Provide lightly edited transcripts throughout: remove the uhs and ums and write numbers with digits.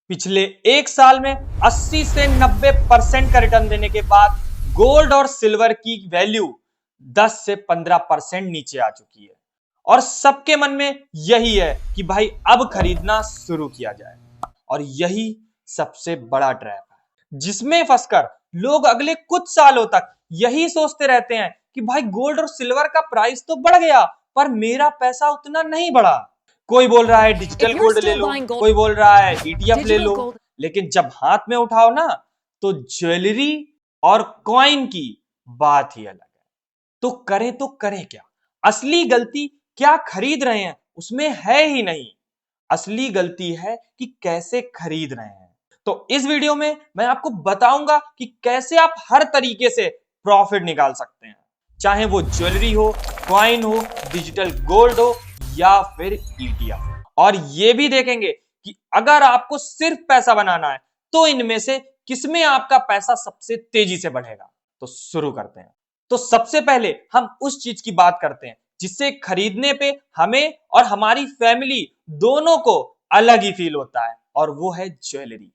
पिछले एक साल में 80 से 90% का रिटर्न देने के बाद गोल्ड और सिल्वर की वैल्यू 10 से 15% नीचे आ चुकी है और सबके मन में यही है कि भाई अब खरीदना शुरू किया जाए। और यही सबसे बड़ा ट्रैप है जिसमें फंसकर लोग अगले कुछ सालों तक यही सोचते रहते हैं कि भाई गोल्ड और सिल्वर का प्राइस तो बढ़ गया पर मेरा पैसा उतना नहीं बढ़ा। कोई बोल रहा है डिजिटल गोल्ड ले लो, कोई बोल रहा है ईटीएफ ले लो, लेकिन जब हाथ में उठाओ ना तो ज्वेलरी और कॉइन की बात ही अलग है। तो करें क्या? असली गलती क्या खरीद रहे हैं उसमें है ही नहीं, असली गलती है कि कैसे खरीद रहे हैं। तो इस वीडियो में मैं आपको बताऊंगा कि कैसे आप हर तरीके से प्रॉफिट निकाल सकते हैं, चाहे वो ज्वेलरी हो, कॉइन हो, डिजिटल गोल्ड हो या फिर ईटीएफ। और ये भी देखेंगे कि अगर आपको सिर्फ पैसा बनाना है तो इनमें से किसमें आपका पैसा सबसे तेजी से बढ़ेगा। तो शुरू करते हैं। तो सबसे पहले हम उस चीज की बात करते हैं जिससे खरीदने पे हमें और हमारी फैमिली दोनों को अलग ही फील होता है, और वो है ज्वेलरी।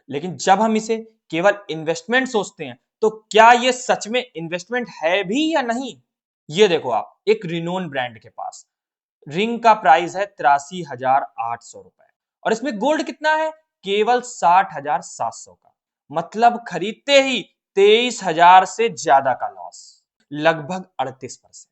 लेकिन जब हम इसे केवल इन्वेस्टमेंट सोचते हैं तो क्या ये सच में इन्वेस्टमेंट है भी या नहीं? ये देखो, आप एक रिनोन ब्रांड के पास रिंग का प्राइस है 83,800 रुपए और इसमें गोल्ड कितना है? केवल 60,700 का। मतलब खरीदते ही 23,000 से ज्यादा का लॉस, लगभग 38%।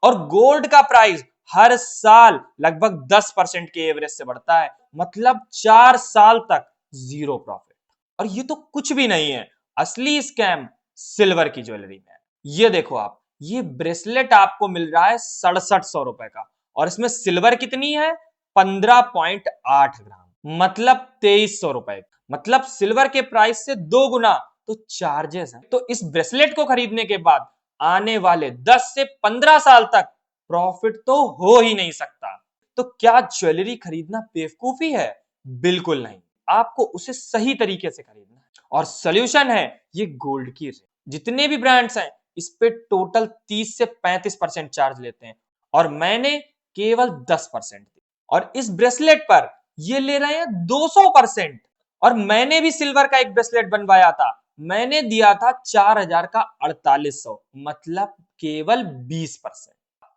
और गोल्ड का प्राइस हर साल लगभग 10% के एवरेज से बढ़ता है, मतलब 4 साल तक जीरो प्रॉफिट। और ये तो कुछ भी नहीं है, असली स्कैम सिल्वर की ज्वेलरी में है। ये देखो आप, ये ब्रेसलेट आपको मिल रहा है 6700 रुपए का और इसमें सिल्वर कितनी है? 15.8 ग्राम, मतलब 2300 रुपए। मतलब सिल्वर के प्राइस से 2 गुना तो चार्जेस है। तो इस ब्रेसलेट को खरीदने के बाद आने वाले 10 से 15 साल तक प्रॉफिट तो हो ही नहीं सकता। तो क्या ज्वेलरी खरीदना बेवकूफी है? बिल्कुल नहीं, आपको उसे सही तरीके से खरीदना है। और सॉल्यूशन है ये गोल्ड की रेट। जितने भी ब्रांड्स हैं इस पे टोटल 30 से 35% चार्ज लेते हैं और मैंने केवल 10% दी। और इस ब्रेसलेट पर ये ले रहे हैं 200%। और मैंने भी सिल्वर का एक ब्रेसलेट बनवाया था, मैंने दिया था 4,000 का 4800, मतलब केवल 20%।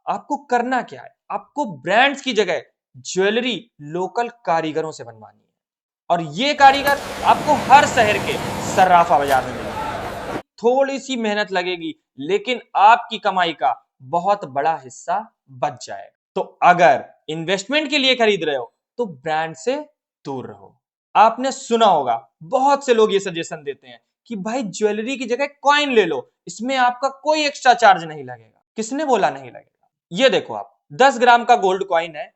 आपको करना क्या है? आपको ब्रांड्स की जगह ज्वेलरी लोकल कारीगरों से बनवानी है और ये कारीगर आपको हर शहर के सर्राफा बाजार में मिलेंगे। थोड़ी सी मेहनत लगेगी लेकिन आपकी कमाई का बहुत बड़ा हिस्सा बच जाएगा। तो अगर इन्वेस्टमेंट के लिए खरीद रहे हो तो ब्रांड से दूर रहो। आपने सुना होगा बहुत से लोग ये सजेशन देते हैं कि भाई ज्वेलरी की जगह कॉइन ले लो, इसमें आपका कोई एक्स्ट्रा चार्ज नहीं लगेगा। किसने बोला नहीं लगेगा? ये देखो आप, 10 ग्राम का गोल्ड कॉइन है,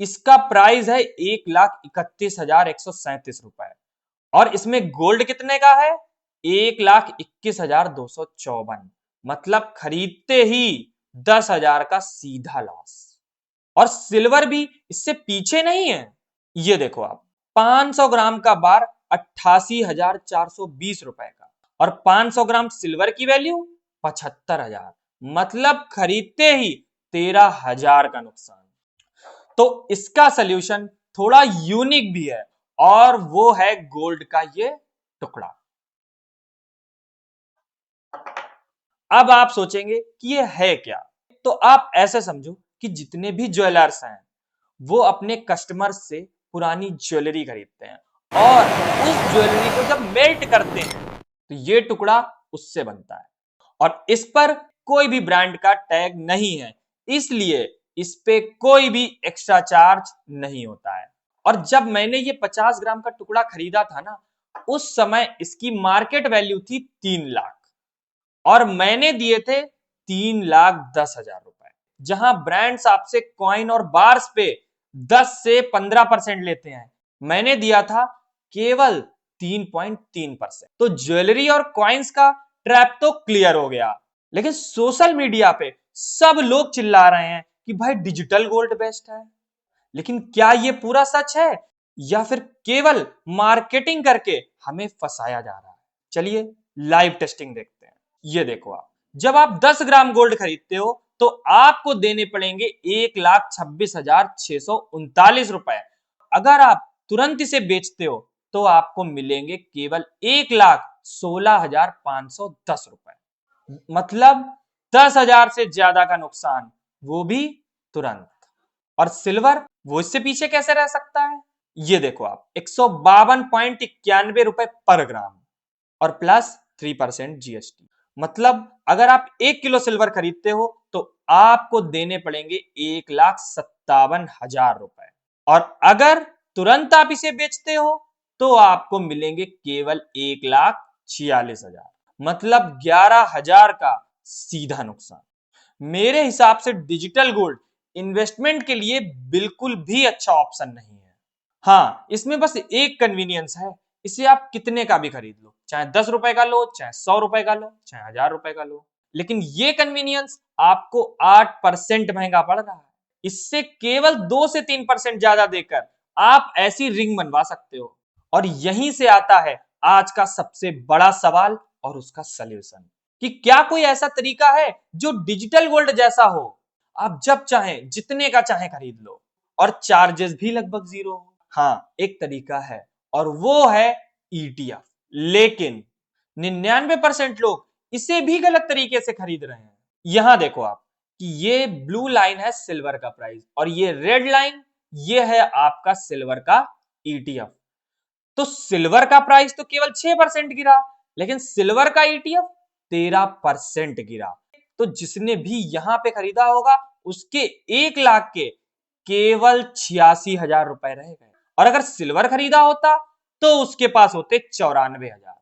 इसका प्राइस है 1,31,137 रुपए और इसमें गोल्ड कितने का है? 1,21,254, मतलब खरीदते ही 10,000 का सीधा लॉस। और सिल्वर भी इससे पीछे नहीं है। ये देखो आप, 500 ग्राम का बार 88,420 रुपए का और 500 ग्राम सिल्वर की वैल्यू 75,000, मतलब खरीदते ही 13,000 का नुकसान। तो इसका सलूशन थोड़ा यूनिक भी है और वो है गोल्ड का ये टुकड़ा। अब आप सोचेंगे कि ये है क्या? तो आप ऐसे समझो कि जितने भी ज्वेलर्स हैं वो अपने कस्टमर से पुरानी ज्वेलरी खरीदते हैं और उस ज्वेलरी को जब मेल्ट करते हैं तो ये टुकड़ा उससे बनता है और इस पर कोई भी ब्रांड का टैग नहीं है, इसलिए इस पे कोई भी एक्स्ट्रा चार्ज नहीं होता है। और जब मैंने ये 50 ग्राम का टुकड़ा खरीदा था ना, उस समय इसकी मार्केट वैल्यू थी 3 लाख और मैंने दिए थे 3,10,000 रुपए। जहां ब्रांड्स आपसे कॉइन और बार्स पे 10 से 15% लेते हैं, मैंने दिया था केवल 3.3%। तो ज्वेलरी और कॉइन्स का ट्रैप तो क्लियर हो गया। लेकिन सोशल मीडिया पे सब लोग चिल्ला रहे हैं कि भाई डिजिटल गोल्ड बेस्ट है। लेकिन क्या ये पूरा सच है या फिर केवल मार्केटिंग करके हमें फंसाया जा रहा है? चलिए लाइव टेस्टिंग देखते हैं। ये देखो आप, जब आप 10 ग्राम गोल्ड खरीदते हो तो आपको देने पड़ेंगे 1,26,639 रुपए। अगर आप तुरंत इसे बेचते हो तो आपको मिलेंगे केवल 1,16,510 रुपए। मतलब 10,000 से ज्यादा का नुकसान, वो भी तुरंत। और सिल्वर, वो इससे पीछे कैसे रह सकता है? ये देखो आप, 152.91 रुपए पर ग्राम और प्लस 3% जीएसटी। मतलब अगर आप 1 किलो सिल्वर खरीदते हो तो आपको देने पड़ेंगे 1,57,000 रुपए, और अगर तुरंत आप इसे बेचते हो तो आपको मिलेंगे केवल 1,46,000। मतलब 11,000 का सीधा नुकसान। मेरे हिसाब से डिजिटल गोल्ड इन्वेस्टमेंट के लिए बिल्कुल भी अच्छा ऑप्शन नहीं है। हाँ, इसमें बस एक कन्वीनियंस है, इसे आप कितने का भी खरीद लो, चाहे 10 रुपए का लो, चाहे 100 रुपए का लो, चाहे 1000 रुपए का लो, लेकिन ये कन्वीनियंस आपको 8% महंगा पड़ रहा है। इससे केवल 2 से 3% ज्यादा देकर आप ऐसी रिंग बनवा सकते हो। और यहीं से आता है आज का सबसे बड़ा सवाल और उसका सलूशन, कि क्या कोई ऐसा तरीका है जो डिजिटल गोल्ड जैसा हो, आप जब चाहें जितने का चाहें खरीद लो और चार्जेस भी लगभग जीरो हो? हाँ, एक तरीका है और वो है ईटीएफ। लेकिन 99% लोग इसे भी गलत तरीके से खरीद रहे हैं। यहां देखो आप कि ये ब्लू लाइन है सिल्वर का प्राइस और ये रेड लाइन, ये है आपका सिल्वर का ईटीएफ। तो सिल्वर का प्राइस तो केवल 6% गिरा, लेकिन सिल्वर का ईटीएफ 13% गिरा। तो जिसने भी यहां पे खरीदा होगा उसके 1 लाख के केवल 86,000 रुपए रह गए, और अगर सिल्वर खरीदा होता तो उसके पास होते 94,000।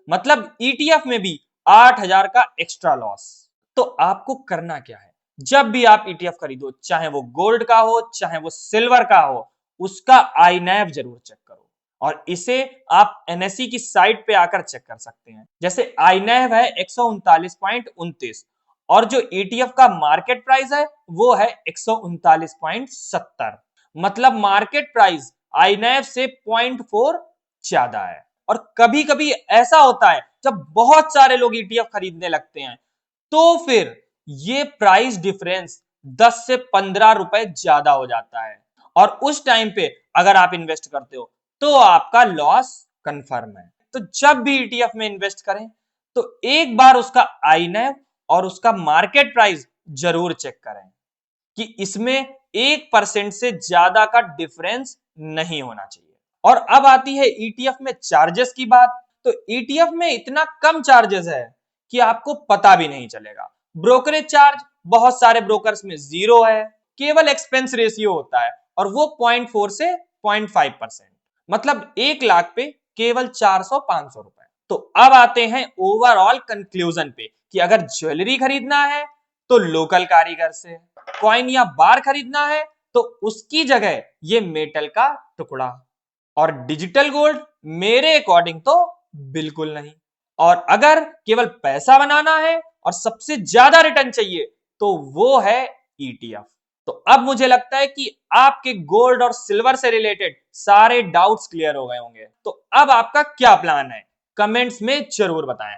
मतलब ईटीएफ में भी 8,000 का एक्स्ट्रा लॉस। तो आपको करना क्या है, जब भी आप ईटीएफ खरीदो, चाहे वो गोल्ड का हो चाहे वो सिल्वर का हो, उसका आईनैव जरूर चेक करो। और इसे आप एनएसई की साइट पे आकर चेक कर सकते हैं। जैसे आईनैव है 139.29 और जो ईटीएफ का मार्केट प्राइस है वो है 139.70। मतलब मार्केट प्राइस आईनैव से 0.4 ज्यादा है। और कभी कभी ऐसा होता है जब बहुत सारे लोग ईटीएफ खरीदने लगते हैं तो फिर ये प्राइस डिफरेंस 10 से 15 रुपए ज्यादा हो जाता है, और उस टाइम पे अगर आप इन्वेस्ट करते हो तो आपका लॉस कंफर्म है। तो जब भी ईटीएफ में इन्वेस्ट करें तो एक बार उसका आईनैव और उसका मार्केट प्राइस जरूर चेक करें कि इसमें 1% से ज्यादा का डिफरेंस नहीं होना चाहिए। और अब आती है ईटीएफ में चार्जेस की बात। तो ईटीएफ में इतना कम चार्जेस है कि आपको पता भी नहीं चलेगा। ब्रोकरेज चार्ज बहुत सारे ब्रोकर्स में 0 है, केवल एक्सपेंस रेशियो होता है और वो 0.4 से 0.5%। मतलब 1 लाख पे केवल 400-500 रुपए। तो अब आते हैं ओवरऑल कंक्लूजन पे कि अगर ज्वेलरी खरीदना है तो लोकल कारीगर से, कॉइन या बार खरीदना है तो उसकी जगह ये मेटल का टुकड़ा, और डिजिटल गोल्ड मेरे अकॉर्डिंग तो बिल्कुल नहीं। और अगर केवल पैसा बनाना है और सबसे ज्यादा रिटर्न चाहिए तो वो है ईटीएफ। तो अब मुझे लगता है कि आपके गोल्ड और सिल्वर से रिलेटेड सारे डाउट्स क्लियर हो गए होंगे। तो अब आपका क्या प्लान है, कमेंट्स में जरूर बताएं।